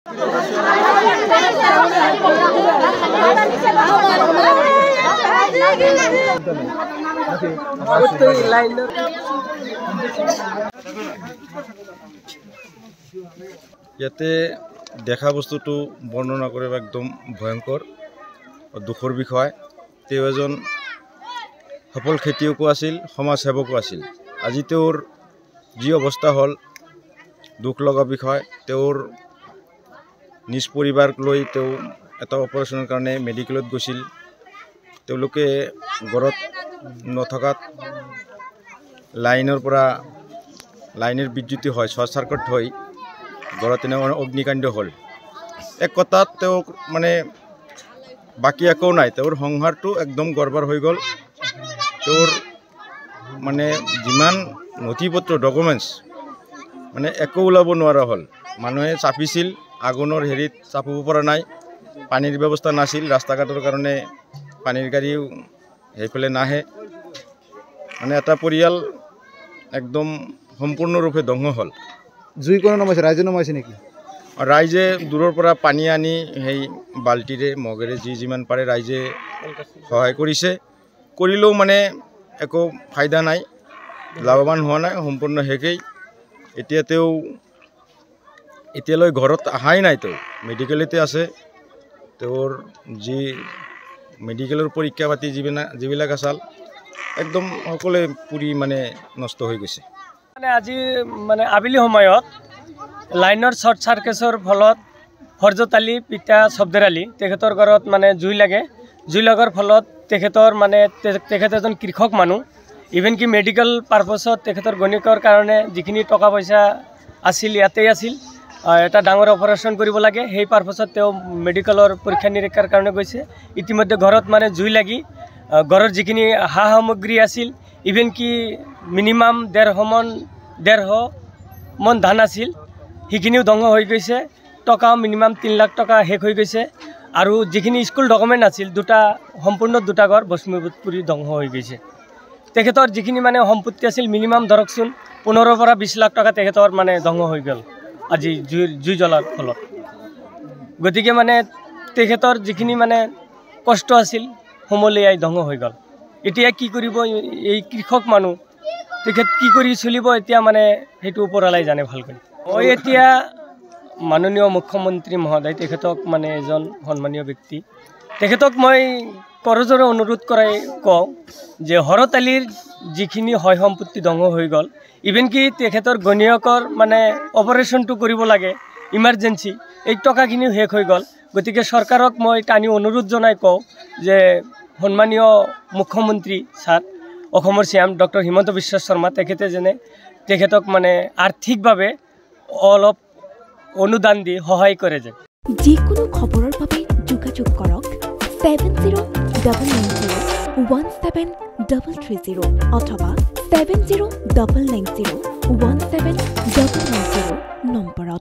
ইয়াতে দেখা বস্তুটো বৰ্ণনা কৰিব একদম ভয়ংকৰ দুখৰ বিষয়। তেওঁ এজন সফল খেতিয়কো আছিল, সমাজসেৱকো আছিল। আজি তেওঁৰ যি অৱস্থা হ'ল দুখ লগা বিষয়। তেওঁৰ নিজ পৰিবাৰক লৈ তেওঁ এটা অপাৰেশ্যনৰ কাৰণে মেডিকেলত গৈছিল। তেওঁলোকে ঘৰত নথকাত লাইনৰ বিদ্যুৎ হয়, শ্বৰ্ট চাৰ্কিট হৈ ঘৰত এনেকুৱা অগ্নিকাণ্ড হ'ল। এক কথাত তেওঁক মানে বাকী একো নাই, তেওঁৰ সংসাৰটো একদম গড়বড় হৈ গ'ল। তেওঁৰ মানে যিমান নথি পত্ৰ ডকুমেণ্টছ মানে একো ওলাব নোৱাৰা হ'ল। মানুহে চাপিছিল, আগুনৰ হেৰিত চাপিব পৰা নাই, পানীৰ ব্যৱস্থা নাছিল, ৰাস্তা ঘাটৰ কাৰণে পানীৰ গাড়ীও সেইফালে নাহে। মানে এটা পৰিয়াল একদম সম্পূৰ্ণৰূপে ধ্বংস হ'ল। জুই কোনো নমাইছে, ৰাইজে নমাইছে নেকি? ৰাইজে দূৰৰ পৰা পানী আনি সেই বাল্টিৰে মগেৰে যিমান পাৰে ৰাইজে সহায় কৰিছে। কৰিলেও মানে একো ফাইদা নাই, লাভৱান হোৱা নাই, সম্পূৰ্ণ শেষেই। এতিয়া তেওঁ এতিয়ালৈ ঘৰত অহাই নাই, তেওঁ মেডিকেলতে আছে। তেওঁৰ যি মেডিকেলৰ পৰীক্ষা পাতি যিবিলাক আছিল একদম সকলোৱে পুৰি মানে নষ্ট হৈ গৈছে। মানে আজি মানে আবেলি সময়ত লাইনৰ শ্বৰ্ট চাৰ্কিটৰ ফলত ফৰজত আলী পিতা ছফদৰ আলী তেখেতৰ ঘৰত মানে জুই লাগে। জুই লগাৰ ফলত তেখেতৰ মানে তেখেত এজন কৃষক মানুহ, ইভেন কি মেডিকেল পাৰপাছত তেখেতৰ গণিকৰ কাৰণে যিখিনি টকা পইচা আছিল ইয়াতেই আছিল। এটা ডাঙৰ অপাৰেশ্যন কৰিব লাগে, সেই পাৰপাছত তেওঁ মেডিকেলৰ পৰীক্ষা নিৰীক্ষাৰ কাৰণে গৈছে। ইতিমধ্যে ঘৰত মানে জুই লাগি ঘৰৰ যিখিনি সা সামগ্ৰী আছিল, ইভেন কি মিনিমাম 1.5 মন ধান আছিল, সেইখিনিও ধ্বংস হৈ গৈছে। টকা মিনিমাম 3 লাখ টকা শেষ হৈ গৈছে। আৰু যিখিনি স্কুল ডকুমেণ্ট আছিল সম্পূৰ্ণ দুটা ঘৰ ভস্মীভূত কৰি ধ্বংস হৈ গৈছে। তেখেতৰ যিখিনি মানে সম্পত্তি আছিল মিনিমাম ধৰকচোন 15 পৰা 20 লাখ টকা তেখেতৰ মানে ধ্বংস হৈ গ'ল আজি জুই জ্বলাৰ ফলত। গতিকে মানে তেখেতৰ যিখিনি মানে কষ্ট আছিল সমূলিয়াই ধ্বংস হৈ গ'ল। এতিয়া কি কৰিব এই কৃষক মানুহ, তেখেত কি কৰি চলিব এতিয়া মানে সেইটো ওপৰৱালাই জানে ভালকৈ। মই এতিয়া মাননীয় মুখ্যমন্ত্ৰী মহোদয়, তেখেতক মানে এজন সন্মানীয় ব্যক্তি, তেখেতক মই কৰজোৰে অনুৰোধ কৰাই কওঁ যে হৰত আলীৰ যিখিনি হয় সম্পত্তি ধ্বংস হৈ গ'ল, ইভেন কি তেখেতৰ গণীয়কৰ মানে অপাৰেশ্যনটো কৰিব লাগে ইমাৰ্জেঞ্চি, এই টকাখিনিও শেষ হৈ গ'ল। গতিকে চৰকাৰক মই টানি অনুৰোধ জনাই কওঁ যে সন্মানীয় মুখ্যমন্ত্ৰী ছাৰ অসমৰ চিএম ডক্টৰ হিমন্ত বিশ্ব শৰ্মা তেখেতে যেনে তেখেতক মানে আৰ্থিকভাৱে অলপ অনুদান দি সহায় কৰে। যে যিকোনো খবৰৰ বাবে যোগাযোগ কৰক 7099017330 অথবা 7099017990 নম্বৰত।